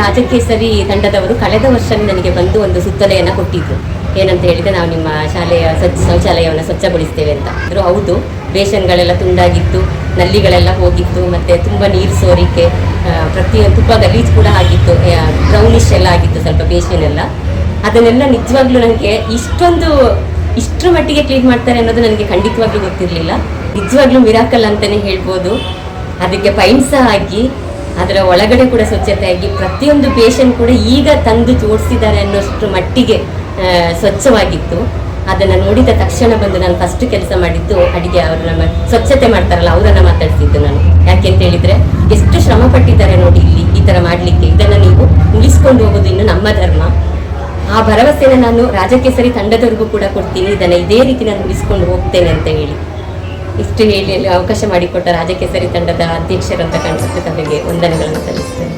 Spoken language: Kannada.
ರಾಜಕೇಸರಿ ತಂಡದವರು ಕಳೆದ ವರ್ಷ ನನಗೆ ಬಂದು ಒಂದು ಸುತ್ತಲೆಯನ್ನು ಕೊಟ್ಟಿದ್ರು. ಏನಂತ ಹೇಳಿದರೆ, ನಾವು ನಿಮ್ಮ ಶಾಲೆಯ ಶೌಚಾಲಯವನ್ನು ಸ್ವಚ್ಛಗೊಳಿಸ್ತೇವೆ ಅಂತ. ಆದರೂ ಹೌದು, ಬೇಷನ್ಗಳೆಲ್ಲ ತುಂಡಾಗಿತ್ತು, ನಲ್ಲಿಗಳೆಲ್ಲ ಹೋಗಿತ್ತು, ಮತ್ತು ತುಂಬ ನೀರು ಸೋರಿಕೆ, ಪ್ರತಿಯೊಂದು ತುಂಬ ಗಲೀಜು ಕೂಡ ಆಗಿತ್ತು, ಬ್ರೌನಿಶ್ ಎಲ್ಲ ಆಗಿತ್ತು ಸ್ವಲ್ಪ ಬೇಷನೆಲ್ಲ. ಅದನ್ನೆಲ್ಲ ನಿಜವಾಗ್ಲೂ ನನಗೆ ಇಷ್ಟರ ಮಟ್ಟಿಗೆ ಕ್ಲೀನ್ ಮಾಡ್ತಾರೆ ಅನ್ನೋದು ನನಗೆ ಖಂಡಿತವಾಗ್ಲೂ ಗೊತ್ತಿರಲಿಲ್ಲ. ನಿಜವಾಗ್ಲೂ ಮಿರಾಕಲ್ ಅಂತಲೇ ಹೇಳ್ಬೋದು. ಅದಕ್ಕೆ ಪೈಂಟ್ ಸಹ ಹಾಕಿ ಅದರ ಒಳಗಡೆ ಕೂಡ ಸ್ವಚ್ಛತೆ ಆಗಿ ಪ್ರತಿಯೊಂದು ಬೇಷನ್ ಕೂಡ ಈಗ ತಂದು ಜೋಡಿಸಿದ್ದಾರೆ ಅನ್ನೋಷ್ಟು ಮಟ್ಟಿಗೆ ಸ್ವಚ್ಛವಾಗಿತ್ತು. ಅದನ್ನು ನೋಡಿದ ತಕ್ಷಣ ಬಂದು ನಾನು ಫಸ್ಟ್ ಕೆಲಸ ಮಾಡಿದ್ದು ಅಡಿಗೆ ಅವ್ರನ್ನ ಸ್ವಚ್ಛತೆ ಮಾಡ್ತಾರಲ್ಲ ಅವರನ್ನು ಮಾತಾಡ್ತಿದ್ದು ನಾನು. ಯಾಕೆಂತ ಹೇಳಿದರೆ, ಎಷ್ಟು ಶ್ರಮ ಪಟ್ಟಿದ್ದಾರೆ ನೋಡಿ ಇಲ್ಲಿ ಈ ಥರ ಮಾಡಲಿಕ್ಕೆ. ಇದನ್ನು ನೀವು ಉಳಿಸ್ಕೊಂಡು ಹೋಗೋದು ಇನ್ನು ನಮ್ಮ ಧರ್ಮ. ಆ ಭರವಸೆನ ನಾನು ರಾಜಕೇಸರಿ ತಂಡದವರೆಗೂ ಕೂಡ ಕೊಡ್ತೀನಿ. ಇದನ್ನು ಇದೇ ರೀತಿ ನಾನು ಉಳಿಸ್ಕೊಂಡು ಹೋಗ್ತೇನೆ ಅಂತ ಹೇಳಿ ಇಷ್ಟು ಹೇಳಿ ಅವಕಾಶ ಮಾಡಿಕೊಟ್ಟ ರಾಜಕೇಸರಿ ತಂಡದ ಅಧ್ಯಕ್ಷರಂತ ಕಾಣಿಸುತ್ತೆ, ತಮಗೆ ವಂದನೆಗಳನ್ನು ಸಲ್ಲಿಸ್ತೇನೆ.